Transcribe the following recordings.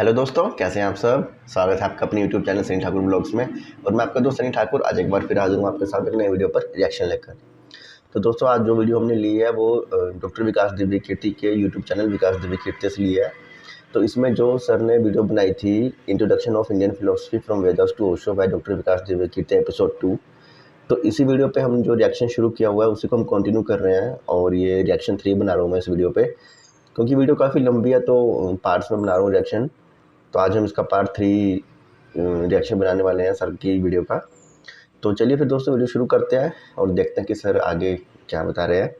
Hello दोस्तों, कैसे हैं आप सब। स्वागत है आपका अपने YouTube channel Sunny Thakur blogs में। और मैं आपका दोस्त सनी ठाकुर आज एक बार फिर हाजिर हूँ आपके साथ एक नए वीडियो पर रिएक्शन लेकर। तो दोस्तों, आज जो वीडियो हमने ली है वो डॉक्टर विकास दिव्य कीर्ति के यूट्यूब चैनल विकास दिव्य कीर्ति से ली है। तो इसमें जो सर ने वीडियो बनाई थी, introduction of Indian philosophy from Vedas to Osho by doctor Vikas Divyakirti episode 2। तो इसी वीडियो पे हम जो रिएक्शन शुरू किया हुआ है उसी को हम कंटिन्यू कर रहे हैं। और ये रिएक्शन 3 बना रहा हूँ मैं इस वीडियो पे, क्योंकि वीडियो काफ़ी लंबी है तो पार्ट्स में बना रहा हूँ रिएक्शन। तो आज हम इसका पार्ट 3 रिएक्शन बनाने वाले हैं सर की वीडियो का। तो चलिए फिर दोस्तों वीडियो शुरू करते हैं और देखते हैं कि सर आगे क्या बता रहे हैं।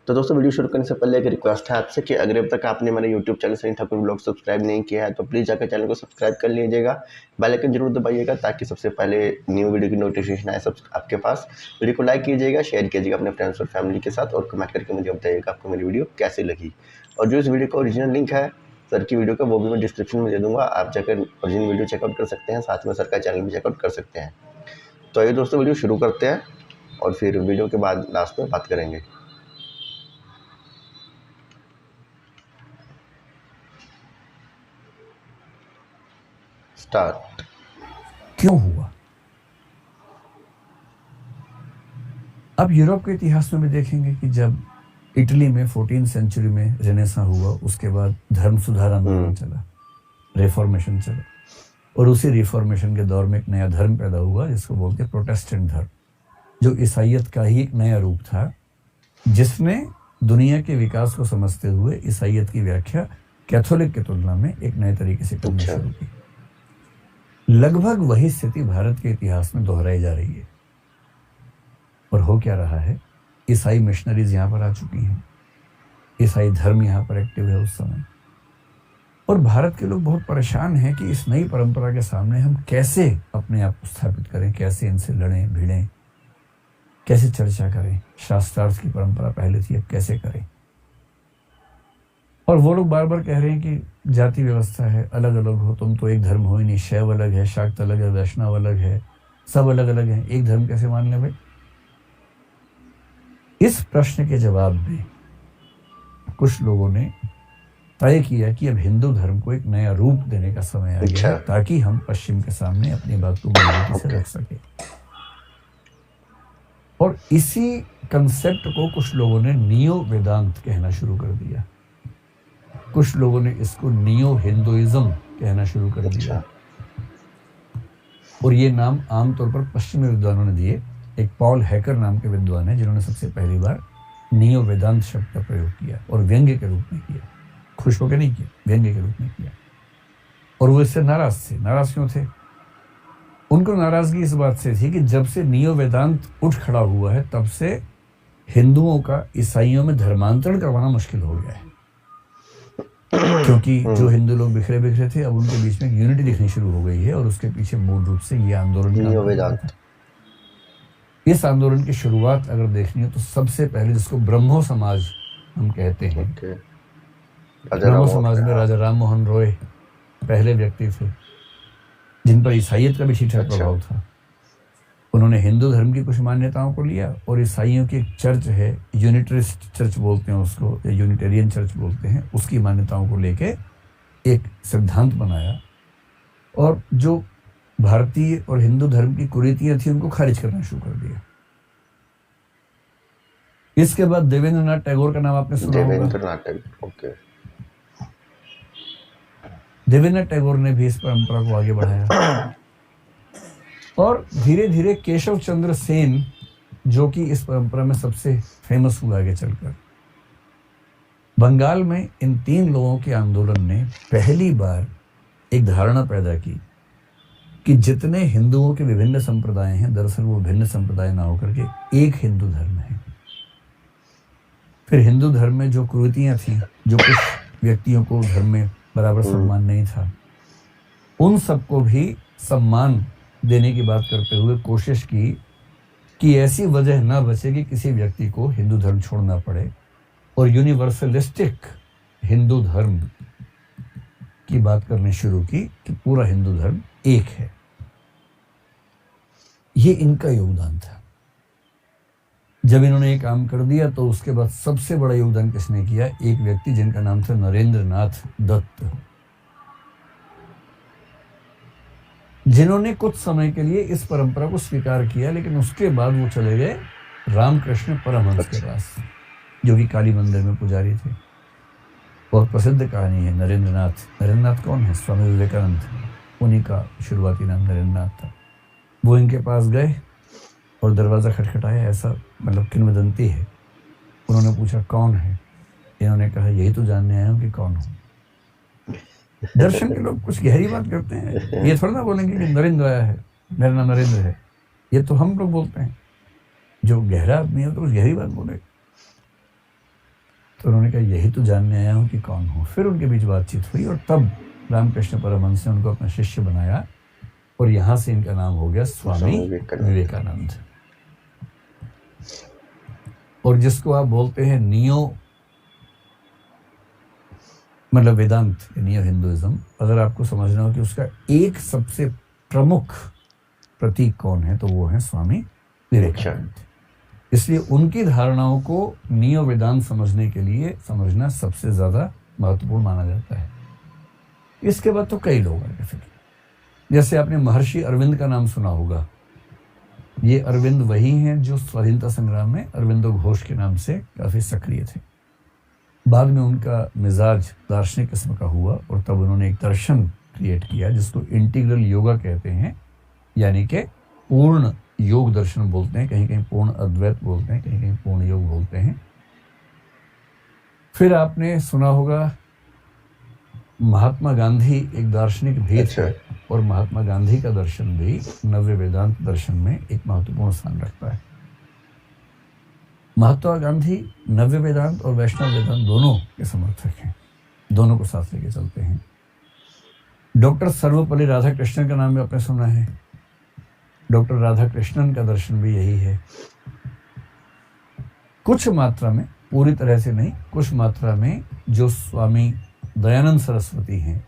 तो दोस्तों, वीडियो शुरू करने से पहले एक रिक्वेस्ट है आपसे कि अगर अब तक आपने मेरे YouTube channel Sunny Thakur blog subscribe नहीं किया है तो प्लीज़ जाकर चैनल को सब्सक्राइब कर लीजिएगा, बेल आइकन जरूर दबाइएगा ताकि सबसे पहले न्यू वीडियो की नोटिफिकेशन आए सब आपके पास। वीडियो को लाइक कीजिएगा, शेयर कीजिएगा अपने फ्रेंड्स और फैमिली के साथ और कमेंट करके मुझे बताइएगा आपको मेरी वीडियो कैसी लगी। और जो इस वीडियो का ओरिजिनल लिंक है सर की वीडियो का वो भी मैं डिस्क्रिप्शन में दे दूंगा, आप जाकर ओरिजिनल वीडियो चेकआउट कर सकते हैं, साथ में सर का चैनल भी चेकआउट कर सकते हैं। तो आइए दोस्तों वीडियो शुरू करते हैं और फिर वीडियो के बाद लास्ट में बात करेंगे। स्टार्ट। क्यों हुआ? अब यूरोप के इतिहास में भी देखेंगे कि जब इटली में 14वीं सेंचुरी में रेनेसां हुआ, उसके बाद धर्म सुधार आंदोलन चला, रिफॉर्मेशन चला, और उसी रिफॉर्मेशन के दौर में एक नया धर्म पैदा हुआ जिसको बोलते हैं प्रोटेस्टेंट धर्म, जो ईसाइयत का ही एक नया रूप था, जिसने दुनिया के विकास को समझते हुए ईसाइयत की व्याख्या कैथोलिक की तुलना में एक नए तरीके से करनी शुरू की। लगभग वही स्थिति भारत के इतिहास में दोहराई जा रही है। और हो क्या रहा है, ईसाई मिशनरीज यहाँ पर आ चुकी हैं, ईसाई धर्म यहाँ पर एक्टिव है उस समय, और भारत के लोग बहुत परेशान हैं कि इस नई परंपरा के सामने हम कैसे अपने आप को स्थापित करें, कैसे इनसे लड़ें भिड़ें, कैसे चर्चा करें। शास्त्रार्थ की परंपरा पहले थी, अब कैसे करें। और वो लोग बार बार कह रहे हैं कि जाति व्यवस्था है, अलग अलग हो, तुम तो एक धर्म हो ही नहीं, शैव अलग है, शाक्त अलग है, वैष्णव अलग है, सब अलग अलग हैं, एक धर्म कैसे मान लें भाई। इस प्रश्न के जवाब में कुछ लोगों ने तय किया कि अब हिंदू धर्म को एक नया रूप देने का समय आ गया है, ताकि हम पश्चिम के सामने अपनी बात को मजबूती से रख सके। और इसी कंसेप्ट को कुछ लोगों ने नियो वेदांत कहना शुरू कर दिया, कुछ लोगों ने इसको नियो हिंदुइज्म कहना शुरू कर दिया। और ये नाम आमतौर पर पश्चिमी विद्वानों ने दिए। एक पॉल हैकर नाम के विद्वान है जिन्होंने सबसे पहली बार नियो वेदांत शब्द का प्रयोग किया, और व्यंग्य के रूप में किया, खुश होकर नहीं किया, व्यंग्य के रूप में किया। और वो इससे नाराज थे। नाराज क्यों थे? उनको नाराजगी इस बात से थी कि जब से नियो वेदांत उठ खड़ा हुआ है तब से हिंदुओं का ईसाइयों में धर्मांतरण करवाना मुश्किल हो गया है, क्योंकि जो हिंदू लोग बिखरे बिखरे थे अब उनके बीच में यूनिटी दिखनी शुरू हो गई है। और उसके पीछे मूल रूप से ये आंदोलन, इस आंदोलन की शुरुआत अगर देखनी हो तो सबसे पहले जिसको ब्रह्मो समाज हम कहते हैं, ब्रह्मो समाज में राजा राम मोहन रॉय पहले व्यक्ति थे जिन पर ईसाइयत का भी ठीक ठाक प्रभाव था। उन्होंने हिंदू धर्म की कुछ मान्यताओं को लिया और ईसाइयों की एक चर्च है, यूनिटरिस्ट चर्च बोलते हैं उसको, या यूनिटेरियन चर्च बोलते हैं, उसकी मान्यताओं को लेके एक सिद्धांत बनाया। और जो भारतीय और हिंदू धर्म की कुरीतियां थी उनको खारिज करना शुरू कर दिया। इसके बाद देवेंद्रनाथ टैगोर का नाम आपने सुना होगा। देवेंद्रनाथ टैगोर ने भी इस परंपरा को आगे बढ़ाया। और धीरे धीरे केशव चंद्र सेन, जो कि इस परंपरा में सबसे फेमस हुआ आगे चलकर, बंगाल में इन 3 लोगों के आंदोलन ने पहली बार एक धारणा पैदा की कि जितने हिंदुओं के विभिन्न संप्रदाय हैं दरअसल वो भिन्न संप्रदाय ना होकर के एक हिंदू धर्म है। फिर हिंदू धर्म में जो कुरीतियां थी, जो कुछ व्यक्तियों को धर्म में बराबर सम्मान नहीं था, उन सबको भी सम्मान देने की बात करते हुए कोशिश की कि ऐसी वजह ना बचे कि किसी व्यक्ति को हिंदू धर्म छोड़ना पड़े, और यूनिवर्सलिस्टिक हिंदू धर्म की बात करनी शुरू की कि पूरा हिंदू धर्म एक है। ये इनका योगदान था। जब इन्होंने ये काम कर दिया तो उसके बाद सबसे बड़ा योगदान किसने किया? एक व्यक्ति जिनका नाम था नरेंद्र नाथ दत्त। जिन्होंने कुछ समय के लिए इस परंपरा को स्वीकार किया, लेकिन उसके बाद वो चले गए रामकृष्ण परमहंस के पास, जो कि काली मंदिर में पुजारी थे। बहुत प्रसिद्ध कहानी है नरेंद्रनाथ। नरेंद्रनाथ कौन है? स्वामी विवेकानंद, उन्हीं का शुरुआती नाम नरेंद्रनाथ था। वो इनके पास गए और दरवाज़ा खटखटाया, ऐसा मतलब किंवदंती है। उन्होंने पूछा कौन है? इन्होंने कहा यही तो जानने आया हूँ कि कौन हूँ। दर्शन के लोग कुछ गहरी बात करते हैं, ये थोड़ा ना बोलेंगे कि नरेंद्र आया है, मेरा नाम नरेंद्र है। ये तो हम लोग बोलते हैं, जो गहरा आदमी है तो कुछ गहरी बात बोले। तो उन्होंने कहा यही तो जानने आया हूँ कि कौन हूँ। फिर उनके बीच बातचीत हुई और तब रामकृष्ण परमहंस ने उनको अपना शिष्य बनाया और यहाँ से इनका नाम हो गया स्वामी विवेकानंद। और जिसको आप बोलते हैं नियो मतलब वेदांत, नियो हिंदुइज्म, अगर आपको समझना हो कि उसका एक सबसे प्रमुख प्रतीक कौन है तो वो है स्वामी विवेकानंद। इसलिए उनकी धारणाओं को नियो वेदांत समझने के लिए समझना सबसे ज्यादा महत्वपूर्ण माना जाता है। इसके बाद तो कई लोग आए, फिर जैसे आपने महर्षि अरविंद का नाम सुना होगा। ये अरविंद वही हैं जो स्वाधीनता संग्राम में अरविंदो घोष के नाम से काफी सक्रिय थे। बाद में उनका मिजाज दार्शनिक किस्म का हुआ और तब उन्होंने एक दर्शन क्रिएट किया जिसको इंटीग्रल योगा कहते हैं, यानी कि पूर्ण योग दर्शन बोलते हैं, कहीं कहीं पूर्ण अद्वैत बोलते हैं, कहीं कहीं पूर्ण योग बोलते हैं। फिर आपने सुना होगा महात्मा गांधी एक दार्शनिक भी थे और महात्मा गांधी का दर्शन भी नव्य वेदांत दर्शन में एक महत्वपूर्ण स्थान रखता है। महात्मा गांधी नव्य वेदांत और वैष्णव वेदांत दोनों के समर्थक हैं, दोनों को साथ लेके चलते हैं। डॉक्टर सर्वपल्ली राधाकृष्णन का नाम भी आपने सुना है। डॉक्टर राधाकृष्णन का दर्शन भी यही है। कुछ मात्रा में, पूरी तरह से नहीं, कुछ मात्रा में जो स्वामी दयानंद सरस्वती हैं,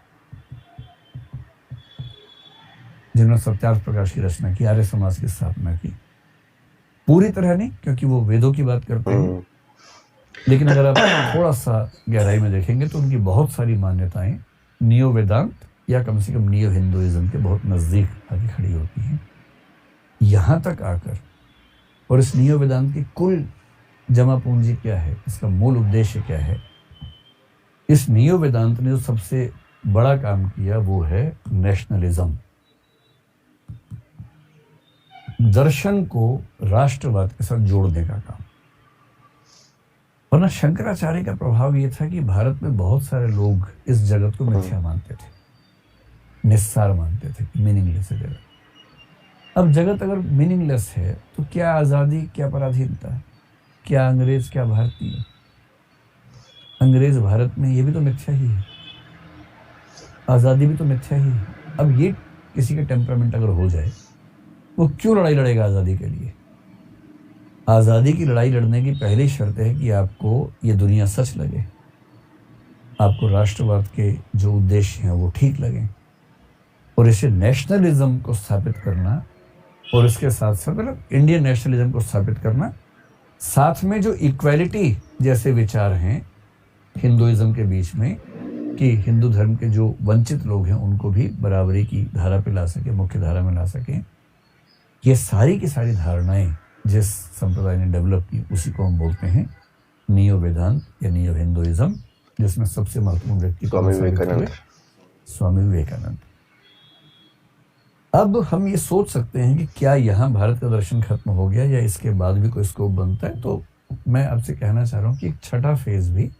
जिन्होंने सत्यार्थ प्रकाश की रचना की, आर्य समाज की स्थापना की, पूरी तरह नहीं क्योंकि वो वेदों की बात करते हैं, लेकिन अगर आप थोड़ा सा गहराई में देखेंगे तो उनकी बहुत सारी मान्यताएं नियो वेदांत या कम से कम नियो हिंदुइज्म के बहुत नजदीक आके खड़ी होती हैं। यहाँ तक आकर, और इस नियो वेदांत की कुल जमा पूंजी क्या है, इसका मूल उद्देश्य क्या है, इस नियो वेदांत ने जो सबसे बड़ा काम किया वो है नेशनलिज्म। दर्शन को राष्ट्रवाद के साथ जोड़ने का काम। वरना शंकराचार्य का प्रभाव ये था कि भारत में बहुत सारे लोग इस जगत को मिथ्या मानते थे, निस्सार मानते थे, मीनिंगलेस है जगत। अब जगत अगर मीनिंगलेस है तो क्या आज़ादी, क्या पराधीनता, क्या अंग्रेज, क्या भारतीय। अंग्रेज भारत में, ये भी तो मिथ्या ही है। आज़ादी भी तो मिथ्या ही है। अब ये किसी का टेम्परामेंट अगर हो जाए, वो क्यों लड़ाई लड़ेगा आज़ादी के लिए? आज़ादी की लड़ाई लड़ने की पहली शर्त है कि आपको ये दुनिया सच लगे, आपको राष्ट्रवाद के जो उद्देश्य हैं वो ठीक लगें, और इसे नेशनलिज्म को स्थापित करना, और इसके साथ साथ मतलब इंडियन नेशनलिज्म को स्थापित करना, साथ में जो इक्वालिटी जैसे विचार हैं हिंदुइज्म के बीच में, कि हिंदू धर्म के जो वंचित लोग हैं उनको भी बराबरी की धारा पे ला सके, मुख्य धारा में ला सकें। ये सारी की सारी धारणाएं जिस संप्रदाय ने डेवलप की उसी को हम बोलते हैं नियो वेदांत या नियो हिंदुइज्म, जिसमें सबसे महत्वपूर्ण व्यक्ति स्वामी विवेकानंद। अब हम ये सोच सकते हैं कि क्या यहाँ भारत का दर्शन खत्म हो गया या इसके बाद भी कोई स्कोप बनता है? तो मैं आपसे कहना चाह रहा हूँ कि एक छठा फेज भी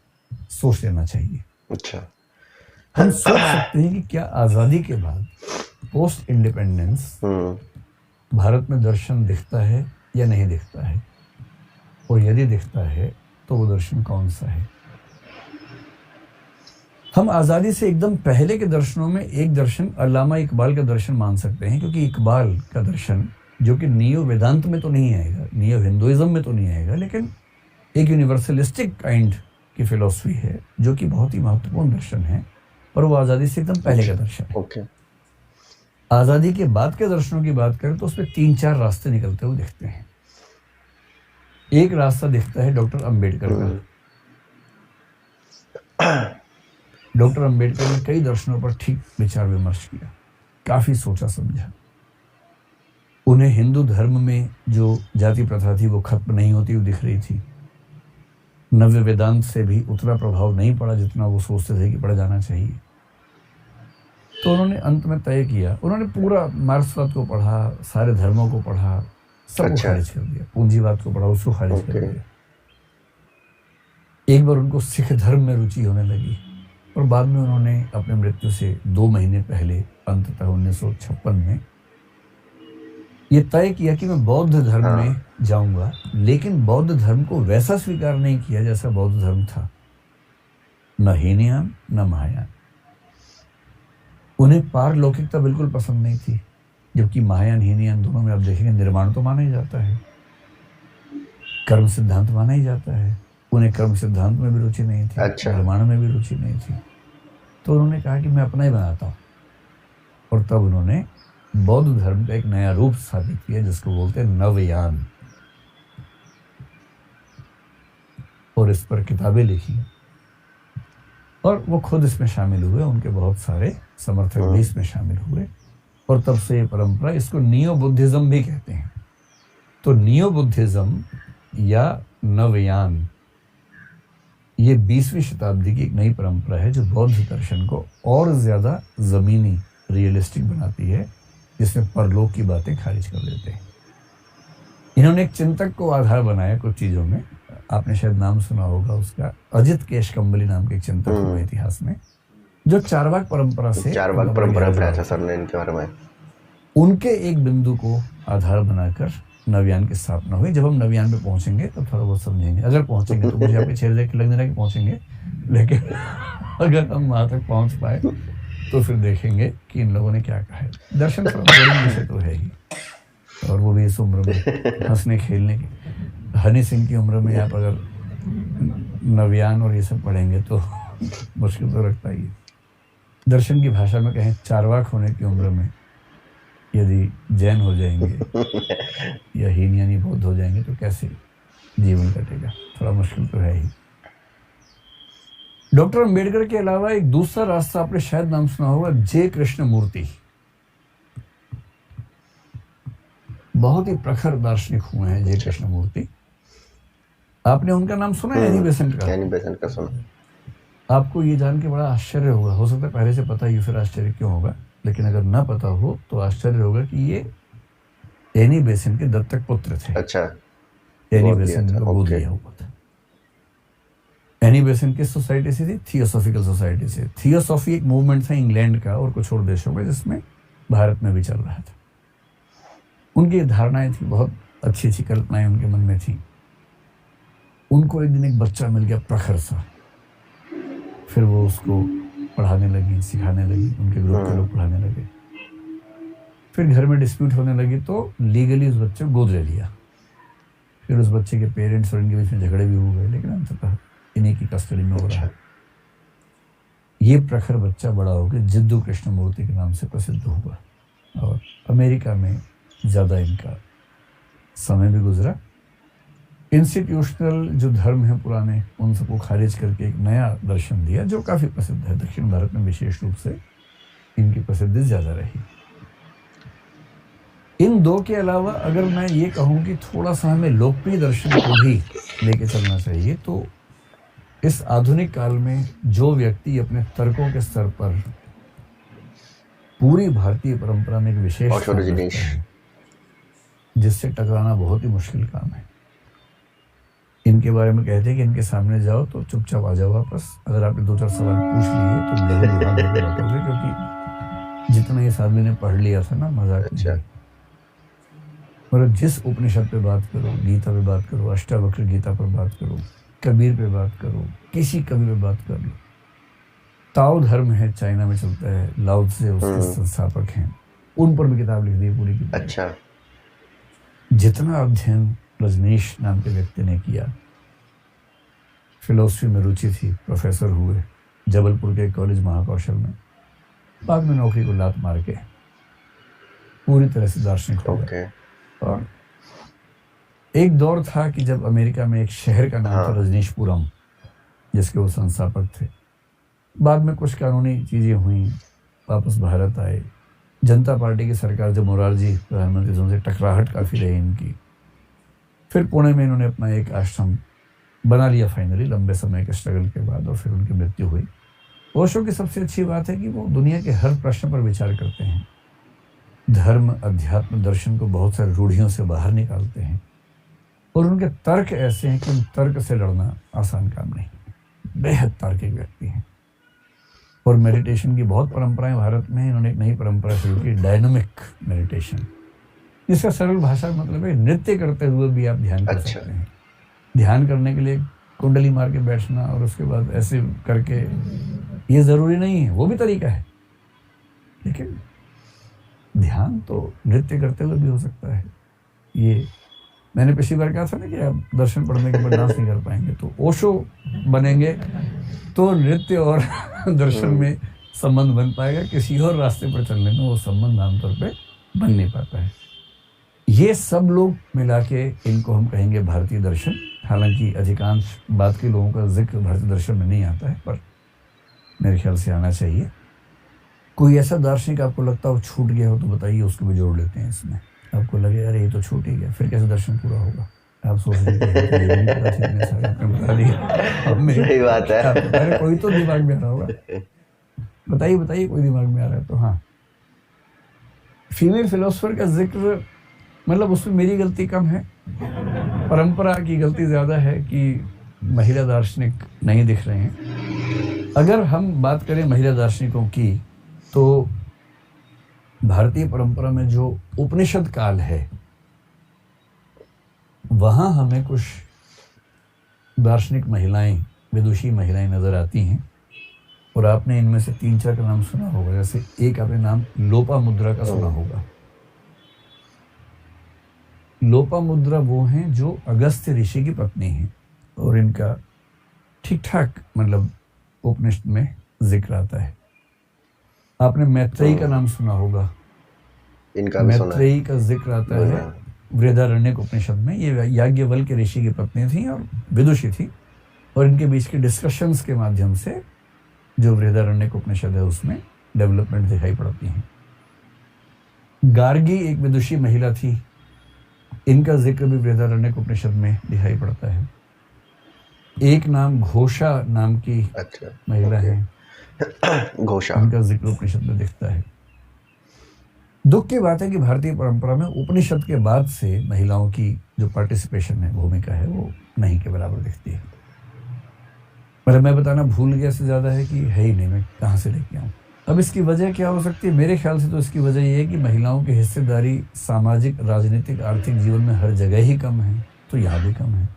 सोच लेना चाहिए। अच्छा, हम सोच सकते हैं कि क्या आजादी के बाद पोस्ट इंडिपेंडेंस भारत में दर्शन दिखता है या नहीं दिखता है, और यदि दिखता है तो वो दर्शन कौन सा है? हम आज़ादी से एकदम पहले के दर्शनों में एक दर्शन अल्लामा इकबाल का दर्शन मान सकते हैं, क्योंकि इकबाल का दर्शन जो कि नियो वेदांत में तो नहीं आएगा, नियो हिंदुइज्म में तो नहीं आएगा, लेकिन एक यूनिवर्सलिस्टिक काइंड की फिलॉसफी है जो कि बहुत ही महत्वपूर्ण दर्शन है, और वो आज़ादी से एकदम पहले का दर्शन है। ओके। आज़ादी के बाद के दर्शनों की बात करें तो उसमें 3-4 रास्ते निकलते हुए दिखते हैं। एक रास्ता दिखता है डॉक्टर अंबेडकर का। डॉक्टर अंबेडकर ने कई दर्शनों पर ठीक विचार विमर्श किया। काफी सोचा समझा। उन्हें हिंदू धर्म में जो जाति प्रथा थी वो खत्म नहीं होती हुई दिख रही थी। नव्य वेदांत से भी उतना प्रभाव नहीं पड़ा जितना वो सोचते थे कि पढ़ा जाना चाहिए। तो उन्होंने अंत में तय किया, उन्होंने पूरा मार्क्सवाद को पढ़ा, सारे धर्मों को पढ़ा, सबको अच्छा। खारिज कर दिया। पूंजीवाद को पढ़ा, उसको खारिज कर ओके। दिया। एक बार उनको सिख धर्म में रुचि होने लगी और बाद में उन्होंने अपने मृत्यु से 2 महीने पहले अंततः 1956 में ये तय किया कि मैं बौद्ध धर्म हाँ। में जाऊंगा, लेकिन बौद्ध धर्म को वैसा स्वीकार नहीं किया जैसा बौद्ध धर्म था। न हीनयान न महायान। उन्हें पारलौकिकता बिल्कुल पसंद नहीं थी, जबकि महायान हीनयान दोनों में आप देखेंगे निर्माण तो माना ही जाता है, कर्म सिद्धांत माना ही जाता है। उन्हें कर्म सिद्धांत में भी रुचि नहीं थी, अच्छा। निर्माण में भी रुचि नहीं थी। तो उन्होंने कहा कि मैं अपना ही बनाता हूँ, और तब उन्होंने बौद्ध धर्म का एक नया रूप स्थापित किया जिसको बोलते हैं नवयान, और इस पर किताबें लिखी और वो खुद इसमें शामिल हुए। उनके बहुत सारे समर्थक भी इसमें शामिल हुए और तब से ये परंपरा, इसको नियो बुद्धिज्म भी कहते हैं। तो नियो बुद्धिज्म या नवयान ये 20वीं शताब्दी की एक नई परंपरा है जो बौद्ध दर्शन को और ज्यादा जमीनी रियलिस्टिक बनाती है, जिसमें परलोक की बातें खारिज कर देते हैं। इन्होंने एक चिंतक को आधार बनाया कुछ चीजों में। आपने शायद नाम सुना होगा उसका, अजित केशकंबली नाम के एक चिंतक हुए इतिहास में, जो चारवाक परंपरा से सर ने इनके बारे में उनके एक बिंदु को आधार बनाकर नवयान की स्थापना हुई। जब हम नवयान पे पहुंचेंगे तो थोड़ा बहुत समझेंगे, अगर पहुंचेंगे तो मुझे आपके चेहरे देख के लगने लगा कि पहुंचेंगे, लेकिन अगर हम वहां तक पहुंच पाए तो फिर देखेंगे कि इन लोगों ने क्या कहा है। दर्शन विषय तो है ही, और वो भी इस उम्र में हंसने खेलने की। हनी सिंह की उम्र में आप अगर नवयान और ये सब पढ़ेंगे तो मुश्किल तो लगता ही है। दर्शन की भाषा में कहें, चारवाक होने की उम्र में यदि जैन हो जाएंगे या हीनयानी बौद्ध हो जाएंगे तो कैसे जीवन कटेगा, थोड़ा मुश्किल तो है ही। डॉक्टर अंबेडकर के अलावा एक दूसरा रास्ता आपने शायद नाम सुना होगा, जे कृष्णमूर्ति। बहुत ही प्रखर दार्शनिक हुए हैं जे कृष्णमूर्ति। आपने उनका नाम सुना है? एनी बेसेंट का? एनी बेसेंट का सुना। आपको ये जान के बड़ा आश्चर्य होगा, हो सकता है पहले से पता ही, फिर आश्चर्य क्यों होगा, लेकिन अगर ना पता हो तो आश्चर्य होगा कि ये एनी बेसेंट के दत्तक पुत्र थे। अच्छा। एनी बेसेंट को गोद लिया हुआ था। एनी बेसेंट किस सोसाइटी से थी? थियोसॉफिकल सोसाइटी से। थियोसॉफी एक मूवमेंट था इंग्लैंड का और कुछ और देशों का, जिसमें भारत में भी चल रहा था। उनकी धारणाएं थी, बहुत अच्छी अच्छी कल्पनाएं उनके मन में थी। उनको एक दिन एक बच्चा मिल गया प्रखर सा, फिर वो उसको पढ़ाने लगी, सिखाने लगी, उनके ग्रुप के लोग पढ़ाने लगे। फिर घर में डिस्प्यूट होने लगी तो लीगली उस बच्चे को गोद ले लिया। फिर उस बच्चे के पेरेंट्स और इनके बीच में झगड़े भी हो गए, लेकिन अंततः इन्हीं की कस्टडी में हो रहा है। ये प्रखर बच्चा बड़ा होकर जिद्दू कृष्णमूर्ति के नाम से प्रसिद्ध हुआ और अमेरिका में ज़्यादा इनका समय भी गुजरा। इंस्टीट्यूशनल जो धर्म है पुराने, उन सबको खारिज करके एक नया दर्शन दिया जो काफ़ी प्रसिद्ध है। दक्षिण भारत में विशेष रूप से इनकी प्रसिद्धि ज़्यादा रही। इन दो के अलावा अगर मैं ये कहूँ कि थोड़ा सा हमें लोकप्रिय दर्शन को भी लेके चलना चाहिए, तो इस आधुनिक काल में जो व्यक्ति अपने तर्कों के स्तर पर पूरी भारतीय परंपरा में एक विशेष जिससे टकराना बहुत ही मुश्किल काम है। इनके बारे में कहते हैं कि इनके सामने जाओ तो चुपचाप आ जाओ वापस। अगर आपने 2-4 सवाल पूछ लिए तो लहू बैठोगे, क्योंकि जितना इस आदमी ने पढ़ लिया था ना, मजाक नहीं। मतलब जिस उपनिषद पे बात करो, गीता पे बात करो, अष्टावक्र गीता पर बात करो, कबीर पे बात करो, किसी कवि पे बात कर लो। ताओ धर्म है, चाइना में चलता है, लाओ त्से उसके संस्थापक हैं, उन पर भी किताब लिख दी पूरी की। अच्छा। जितना अध्ययन रजनीश नाम के व्यक्ति ने किया, फिलोसफी में रुचि थी, प्रोफेसर हुए जबलपुर के कॉलेज महाकौशल में, बाद में नौकरी को लात मार के पूरी तरह से दार्शनिक हो गए। और एक दौर था कि जब अमेरिका में एक शहर का नाम था रजनीशपुरम, जिसके वो संस्थापक थे। बाद में कुछ कानूनी चीज़ें हुई, वापस भारत आए, जनता पार्टी की सरकार जब मोरारजी प्रधानमंत्री थे, उनसे टकराहट काफ़ी रही इनकी। फिर पुणे में इन्होंने अपना एक आश्रम बना लिया फाइनली, लंबे समय के स्ट्रगल के बाद, और फिर उनकी मृत्यु हुई। ओशो की सबसे अच्छी बात है कि वो दुनिया के हर प्रश्न पर विचार करते हैं, धर्म, अध्यात्म, दर्शन को बहुत सारी रूढ़ियों से बाहर निकालते हैं, और उनके तर्क ऐसे हैं कि उन तर्क से लड़ना आसान काम नहीं। बेहद तार्किक व्यक्ति हैं। और मेडिटेशन की बहुत परंपराएं भारत में। इन्होंने एक नई परंपरा शुरू की, डायनामिक मेडिटेशन, जिसका सरल भाषा में मतलब है नृत्य करते हुए भी आप ध्यान कर सकते हैं। ध्यान करने के लिए कुंडली मार के बैठना और उसके बाद ऐसे करके, ये ज़रूरी नहीं है, वो भी तरीका है, लेकिन ध्यान तो नृत्य करते हुए भी हो सकता है। ये मैंने पिछली बार कहा था ना कि आप दर्शन पढ़ने के बाद डांस नहीं कर पाएंगे, तो ओशो बनेंगे तो नृत्य और दर्शन में संबंध बन पाएगा। किसी और रास्ते पर चलने में वो संबंध आमतौर पे बन नहीं पाता है। ये सब लोग मिला के इनको हम कहेंगे भारतीय दर्शन। हालांकि अधिकांश बात के लोगों का जिक्र भारतीय दर्शन में नहीं आता है, पर मेरे ख्याल से आना चाहिए। कोई ऐसा दार्शनिक आपको लगता हो छूट गया हो तो बताइए, उसको भी जोड़ लेते हैं इसमें। आपको लगे अरे ये तो छूट ही गया, फिर कैसे दर्शन पूरा होगा? आप सोच रहे सही बात है। अरे कोई तो दिमाग में आ रहा होगा, बताइए बताइए, कोई दिमाग में आ रहा है तो। हाँ, फीमेल फिलोसोफर का जिक्र, मतलब उसमें मेरी गलती कम है, परंपरा की गलती ज़्यादा है कि महिला दार्शनिक नहीं दिख रहे हैं। अगर हम बात करें महिला दार्शनिकों की, तो भारतीय परंपरा में जो उपनिषद काल है, वहाँ हमें कुछ दार्शनिक महिलाएं, विदुषी महिलाएं नजर आती हैं, और आपने इनमें से 3-4 का नाम सुना होगा। जैसे एक आपने नाम लोपामुद्रा का सुना होगा। लोपामुद्रा वो हैं जो अगस्त्य ऋषि की पत्नी हैं, और इनका ठीक ठाक मतलब उपनिषद में जिक्र आता है। आपने मैत्रेयी का नाम सुना होगा, इनका भी सुना है। मैत्रेयी का जिक्र आता है वृहदारण्यक उपनिषद में। ये याज्ञवल्क्य ऋषि की पत्नी थी और विदुषी थी, और इनके बीच के डिस्कशंस के माध्यम से जो वृहदारण्यक उपनिषद है उसमें डेवलपमेंट दिखाई पड़ती है। गार्गी एक विदुषी महिला थी, इनका जिक्र भी वृहदारण्यक उपनिषद में दिखाई पड़ता है। एक नाम घोषा नाम की महिला है, घोषा, इनका जिक्र उपनिषद में दिखता है। दुख की बात है कि भारतीय परंपरा में उपनिषद के बाद से महिलाओं की जो पार्टिसिपेशन है, भूमिका है, वो नहीं के बराबर दिखती है। मतलब मैं बताना भूल गया से ज़्यादा है कि है ही नहीं, मैं कहाँ से लेके आऊँ। अब इसकी वजह क्या हो सकती है? मेरे ख्याल से तो इसकी वजह ये है कि महिलाओं की हिस्सेदारी सामाजिक, राजनीतिक, आर्थिक जीवन में हर जगह ही कम है, तो यहाँ भी कम है।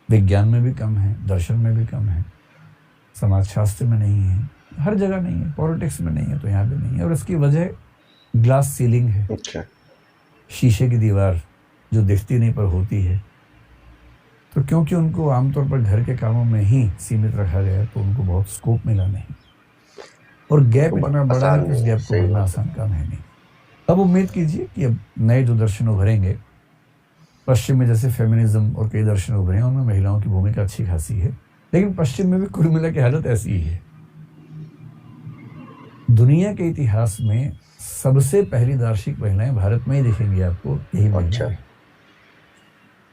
विज्ञान में भी कम है, दर्शन में भी कम है, समाजशास्त्र में नहीं है, हर जगह नहीं है, पॉलिटिक्स में नहीं है, तो यहाँ भी नहीं है। और इसकी वजह ग्लास सीलिंग है। अच्छा, शीशे की दीवार जो दिखती नहीं पर होती है। तो क्योंकि उनको आमतौर पर घर के कामों में ही सीमित रखा गया है, तो उनको बहुत स्कोप मिला नहीं, और गैप इतना बड़ा है कि उस गैप को भरना आसान काम है नहीं। अब उम्मीद कीजिए कि अब नए जो दर्शन उभरेंगे, पश्चिम में जैसे फेमिनिज्म और कई दर्शन उभरे हैं, उनमें महिलाओं की भूमिका अच्छी खासी है, लेकिन पश्चिम में भी कुल मिला की हालत ऐसी ही है। दुनिया के इतिहास में सबसे पहली दार्शनिक महिलाएं भारत में ही दिखेंगी आपको, यही महिला है।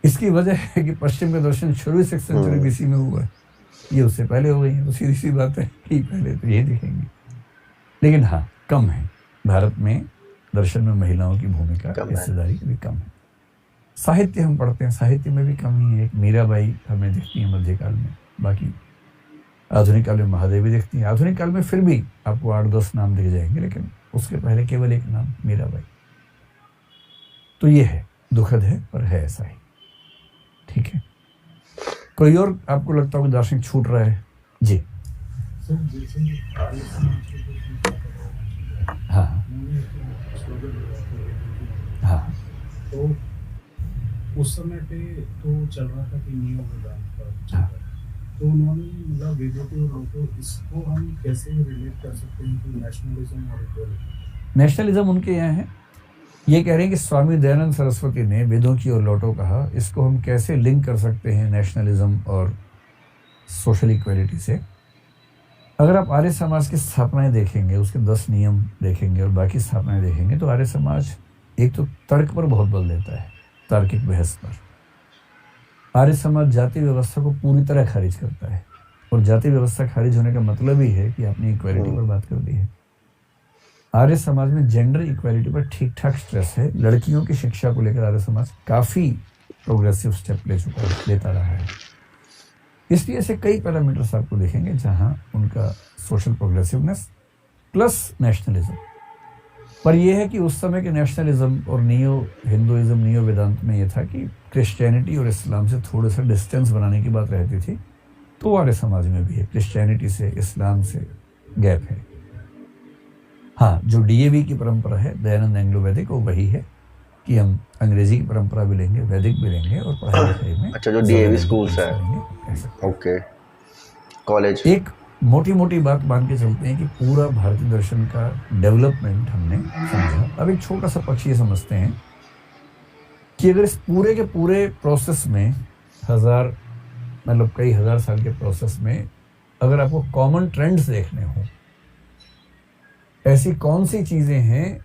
इसकी वजह है कि पश्चिम का दर्शन शुरू 6th सेंचुरी बीसी में हुआ है, ये उससे पहले हो गई है, तो सीधी सी बात है कि पहले तो यही दिखेंगी। लेकिन हाँ, कम है भारत में दर्शन में महिलाओं की भूमिका, हिस्सेदारी भी कम है। साहित्य हम पढ़ते हैं, साहित्य में भी कम ही है। एक मीराबाई हमें दिखती है मध्यकाल में, बाकी आधुनिक काल में महादेवी दिखती है। आधुनिक काल में फिर भी आपको 8-10 नाम दिख जाएंगे, लेकिन उसके पहले केवल एक नाम, मीराबाई। तो ये है, दुखद है पर है ऐसा ही। ठीक है, कोई और आपको लगता हो कि दार्शनिक छूट रहा है? जी हाँ हाँ, तो उस समय पे तो चल रहा था कि नियो वेदांत का, तो उन्होंने मतलब वेदों और लोटो, इसको हम कैसे रिलेट कर सकते हैं कि नेशनलिज्म और इक्वालिटी? नेशनलिज्म उनके यहाँ है। ये कह रहे हैं कि स्वामी दयानंद सरस्वती ने वेदों की और लोटो कहा, इसको हम कैसे लिंक कर सकते हैं नेशनलिज्म और सोशल इक्वालिटी से? अगर आप आर्य समाज की स्थापनाएं देखेंगे, उसके 10 नियम देखेंगे और बाकी स्थापनाएं देखेंगे, तो आर्य समाज एक तो तर्क पर बहुत बल देता है, तार्किक बहस पर। आर्य समाज जाति व्यवस्था को पूरी तरह खारिज करता है, और जाति व्यवस्था खारिज होने का मतलब ही है कि आपने इक्वालिटी पर बात कर दी है। आर्य समाज में जेंडर इक्वालिटी पर ठीक ठाक स्ट्रेस है। लड़कियों की शिक्षा को लेकर आर्य समाज काफी प्रोग्रेसिव स्टेप लेता रहा है। इसलिए ऐसे कई पैरामीटर्स आपको देखेंगे जहां उनका सोशल प्रोग्रेसिवनेस प्लस नेशनलिज्म। पर यह है कि उस समय के नेशनलिज्म और नियो हिंदुइज्म, नियो वेदांत में यह था कि क्रिश्चियनिटी और इस्लाम से थोड़ा सा डिस्टेंस बनाने की बात रहती थी। तो आर्य समाज में भी है, क्रिश्चियनिटी से, इस्लाम से गैप है। हाँ, जो डीएवी की परंपरा है, दयानंद एंग्लो वैदिक, वो वही है कि हम अंग्रेजी की परंपरा भी लेंगे, वैदिक भी लेंगे, और पढ़ाई लिखाई में अच्छा, जो डीएवी स्कूल्स है, ओके, कॉलेज। एक मोटी मोटी बात मान के चलते हैं कि पूरा भारतीय दर्शन का डेवलपमेंट हमने समझा। अब एक छोटा सा पक्ष ये समझते हैं कि अगर इस पूरे के पूरे प्रोसेस में कई हजार साल के प्रोसेस में अगर आपको कॉमन ट्रेंड्स देखने हो, ऐसी कौन सी चीजें हैं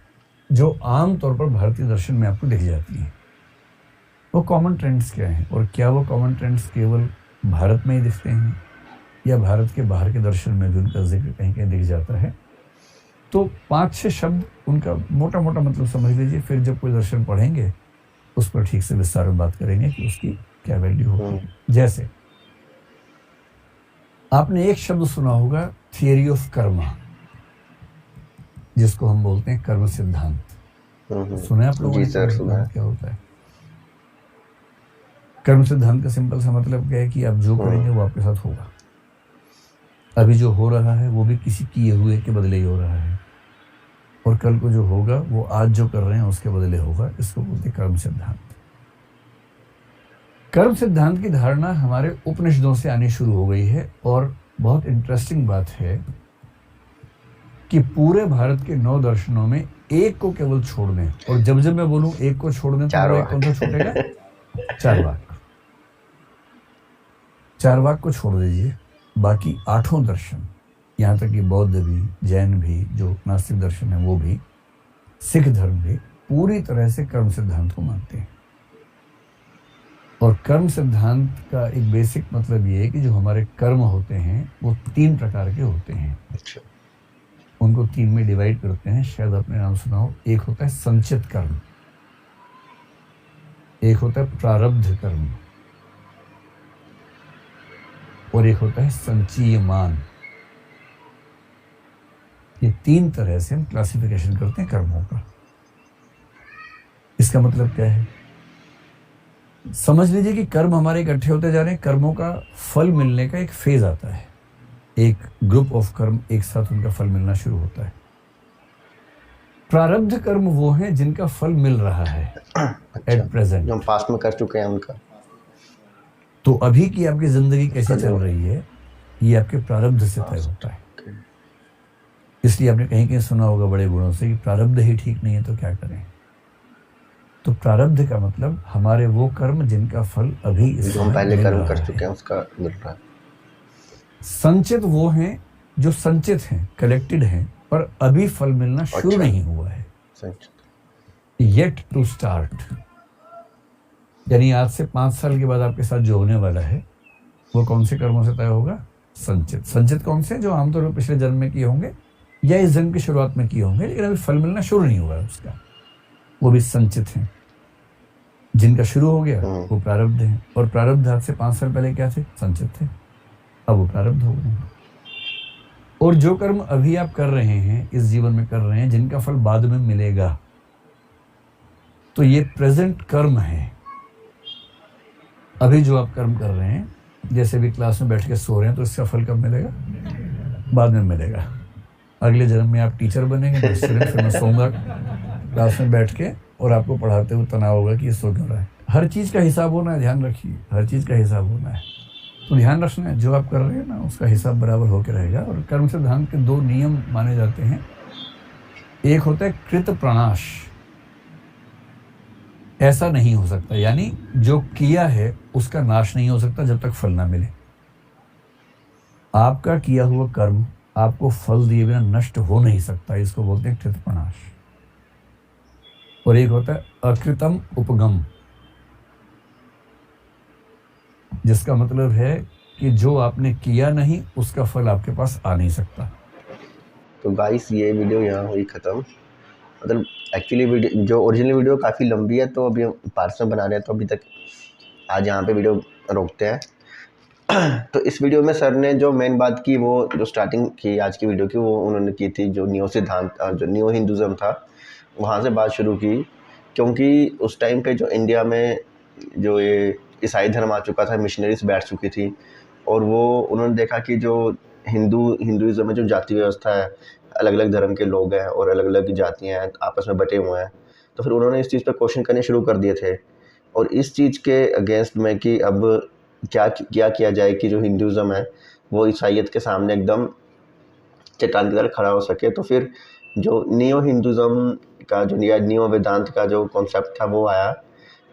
जो आम तौर पर भारतीय दर्शन में आपको दिख जाती हैं, वो कॉमन ट्रेंड्स क्या हैं, और क्या वो कॉमन ट्रेंड्स केवल भारत में ही दिखते हैं या भारत के बाहर के दर्शन में भी उनका जिक्र कहीं कहीं दिख जाता है। तो 5-6 शब्द उनका मोटा मोटा मतलब समझ लीजिए, फिर जब कोई दर्शन पढ़ेंगे उस पर ठीक से विस्तार में बात करेंगे कि उसकी क्या वैल्यू होगी। जैसे आपने एक शब्द सुना होगा, थियरी ऑफ कर्मा, जिसको हम बोलते हैं कर्म सिद्धांत। सुना है आप लोगों ने? क्या होता है कर्म सिद्धांत का? सिंपल सा मतलब क्या है कि आप जो करेंगे वो आपके साथ होगा। अभी जो हो रहा है वो भी किसी किए हुए के बदले ही हो रहा है, और कल को जो होगा वो आज जो कर रहे हैं उसके बदले होगा। इसको बोलते हैं कर्म सिद्धांत। कर्म सिद्धांत की धारणा हमारे उपनिषदों से आनी शुरू हो गई है, और बहुत इंटरेस्टिंग बात है कि पूरे भारत के 9 दर्शनों में एक को केवल छोड़ दें, और जब जब मैं बोलूं एक को छोड़ दें तो एक कौन सा छूटेगा? चारवाक को छोड़ दीजिए, बाकी 8 दर्शन, यहाँ तक कि बौद्ध भी, जैन भी, जो नास्तिक दर्शन है वो भी, सिख धर्म भी पूरी तरह से कर्म सिद्धांत को मानते हैं। और कर्म सिद्धांत का एक बेसिक मतलब ये है कि जो हमारे कर्म होते हैं वो 3 प्रकार के होते हैं। अच्छा। उनको 3 में डिवाइड करते हैं, शायद आपने नाम सुना हो। एक होता है संचित कर्म, एक होता है प्रारब्ध कर्म, और एक होता है संचीयमान। ये 3 तरह से हम क्लासिफिकेशन करते हैं कर्मों का। इसका मतलब क्या है? समझ लीजिए कि कर्म हमारे इकट्ठे होते जा रहे हैं, कर्मों का फल मिलने का एक फेज आता है, एक ग्रुप ऑफ कर्म एक साथ उनका फल मिलना शुरू होता है। प्रारब्ध कर्म वो हैं जिनका फल मिल रहा है एट प्रेजेंट, जो हम पास्ट में कर चुके हैं उनका। तो अभी की आपकी जिंदगी कैसे चल रही है ये आपके प्रारब्ध से तय होता है। इसलिए आपने कहीं कहीं सुना होगा बड़े गुणों से कि प्रारब्ध ही ठीक नहीं है तो क्या करें। तो प्रारब्ध का मतलब हमारे वो कर्म जिनका फल अभी जो हम पहले कर्म कर चुके हैं उसका मिल रहा है। संचित वो हैं जो संचित हैं, कलेक्टेड हैं, पर अभी फल मिलना शुरू नहीं हुआ है, येट टू स्टार्ट। यानी आज से 5 साल के बाद आपके साथ जो होने वाला है वो कौन से कर्मों से तय होगा? संचित। संचित कौन से? जो आमतौर पर पिछले जन्म में किए होंगे या इस जन्म की शुरुआत में किए होंगे, लेकिन अभी फल मिलना शुरू नहीं हुआ है उसका, वो भी संचित हैं। जिनका शुरू हो गया वो प्रारब्ध है, और प्रारब्ध आज से 5 साल पहले क्या थे? संचित थे, अब वो प्रारब्ध हो गए। और जो कर्म अभी आप कर रहे हैं, इस जीवन में कर रहे हैं, जिनका फल बाद में मिलेगा, तो ये प्रेजेंट कर्म है। अभी जो आप कर्म कर रहे हैं, जैसे भी क्लास में बैठ के सो रहे हैं, तो इसका फल कब मिलेगा? बाद में मिलेगा। अगले जन्म में आप टीचर बनेंगे तो फिर मैं सोऊंगा क्लास में बैठ के और आपको पढ़ाते हुए तनाव होगा कि ये सो क्यों रहा है। हर चीज़ का हिसाब होना है, ध्यान रखिए, हर चीज़ का हिसाब होना है। तो ध्यान रखना है जो आप कर रहे हैं ना, उसका हिसाब बराबर होकर रहेगा। और कर्म सिद्धांत के 2 नियम माने जाते हैं। एक होता है कृत प्रणाश, ऐसा नहीं हो सकता, यानी जो किया है उसका नाश नहीं हो सकता जब तक फल ना मिले। आपका किया हुआ कर्म आपको फल दिए बिना नष्ट हो नहीं सकता, इसको बोलते हैं कृतप्रणाश। और एक होता है अकृतम उपगम, जिसका मतलब है कि जो आपने किया नहीं उसका फल आपके पास आ नहीं सकता। तो गाइस ये वीडियो यहाँ हुई ख़त्म। मतलब एक्चुअली वीडियो जो ओरिजिनल वीडियो काफ़ी लंबी है, तो अभी हम पार्ट्स में बना रहे हैं, तो अभी तक आज यहाँ पे वीडियो रोकते हैं। तो इस वीडियो में सर ने जो मेन बात की, वो जो स्टार्टिंग की आज की वीडियो की, वो उन्होंने की थी जो नियो सिद्धांत, जो नियो हिंदुज़म था, वहाँ से बात शुरू की। क्योंकि उस टाइम पे जो इंडिया में जो ये ईसाई धर्म आ चुका था, मिशनरीज बैठ चुकी थी, और वो उन्होंने देखा कि जो हिंदुइज़्म में जो जाति व्यवस्था है, अलग अलग धर्म के लोग हैं और अलग अलग जातियाँ हैं, आपस में बटे हुए हैं। तो फिर उन्होंने इस चीज़ पर क्वेश्चन करने शुरू कर दिए थे, और इस चीज़ के अगेंस्ट में कि अब क्या किया जाए कि जो हिंदुइज़्म है वो ईसाइयत के सामने एकदम चट्टान की तरह खड़ा हो सके। तो फिर जो नियो हिंदुइज़्म का जो या नियो वेदांत का जो कॉन्सेप्ट था वो आया।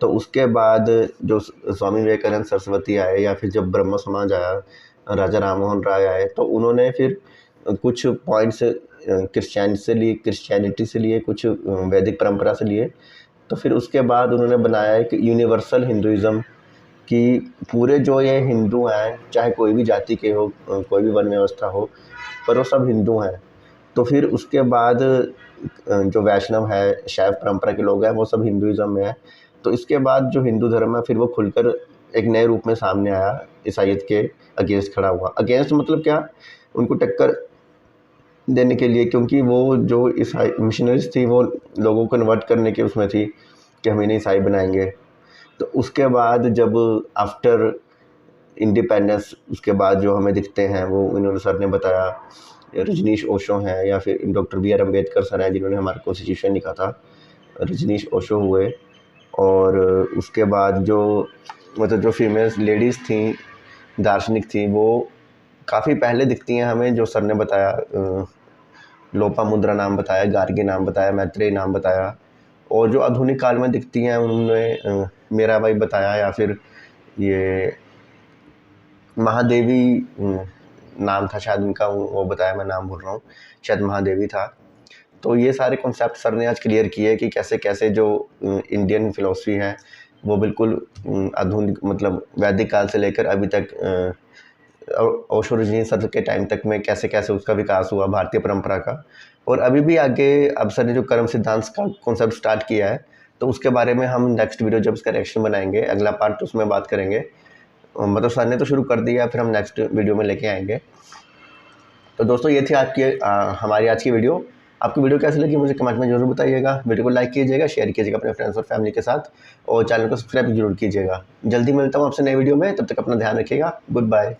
तो उसके बाद जो स्वामी विवेकानंद सरस्वती आए, या फिर जब ब्रह्म समाज आया, राजा राममोहन राय आए, तो उन्होंने फिर कुछ पॉइंट्स क्रिश्चियनिटी से लिए, कुछ वैदिक परंपरा से लिए। तो फिर उसके बाद उन्होंने बनाया एक यूनिवर्सल हिंदुइज़्म कि पूरे जो ये हिंदू हैं, चाहे कोई भी जाति के हो, कोई भी वर्ण व्यवस्था हो, पर वो सब हिंदू हैं। तो फिर उसके बाद जो वैष्णव है, शैव परंपरा के लोग हैं, वो सब हिंदुइज़्म में है। तो इसके बाद जो हिंदू धर्म है फिर वो खुलकर एक नए रूप में सामने आया, ईसाइयत के अगेंस्ट खड़ा हुआ। अगेंस्ट मतलब क्या, उनको टक्कर देने के लिए, क्योंकि वो जो ईसाई मिशनरीज थी वो लोगों को कन्वर्ट करने के उसमें थी कि हम इन्हें ईसाई बनाएंगे। तो उसके बाद जब आफ्टर इंडिपेंडेंस, उसके बाद जो हमें दिखते हैं वो इन्होंने सर ने बताया, रजनीश ओशो हैं, या फिर doctor B R Ambedkar sir हैं जिन्होंने हमारा कॉन्स्टिट्यूशन लिखा था, रजनीश ओशो हुए। और उसके बाद जो मतलब जो फीमेल्स लेडीज़ थी, दार्शनिक थी, वो काफ़ी पहले दिखती हैं हमें, जो सर ने बताया, लोपामुद्रा नाम बताया, गार्गी नाम बताया, मैत्रेयी नाम बताया। और जो आधुनिक काल में दिखती हैं उन्होंने मीराबाई बताया, या फिर ये महादेवी नाम था शायद उनका, वो बताया, मैं नाम भूल रहा हूँ, शायद महादेवी था। तो ये सारे कॉन्सेप्ट सर ने आज क्लियर किए कि कैसे कैसे जो इंडियन फिलॉसफी है वो बिल्कुल आधुनिक, मतलब वैदिक काल से लेकर अभी तक ओशो रजनीश सर के टाइम तक में कैसे कैसे उसका विकास हुआ भारतीय परंपरा का। और अभी भी आगे अब सर ने जो कर्म सिद्धांत का कॉन्सेप्ट स्टार्ट किया है, तो उसके बारे में हम नेक्स्ट वीडियो जब इसका रिएक्शन बनाएंगे, अगला पार्ट, उसमें बात करेंगे। मतलब सर ने तो शुरू कर दिया, फिर हम नेक्स्ट वीडियो में लेके आएंगे। तो दोस्तों ये थी आपकी हमारी आज की वीडियो। आपकी वीडियो कैसी लगी मुझे कमेंट में जरूर बताइएगा। वीडियो को लाइक कीजिएगा, शेयर कीजिएगा अपने फ्रेंड्स और फैमिली के साथ, और चैनल को सब्सक्राइब जरूर कीजिएगा। जल्दी मिलता हूँ आपसे नई वीडियो में, तब तक अपना ध्यान रखिएगा। Good bye.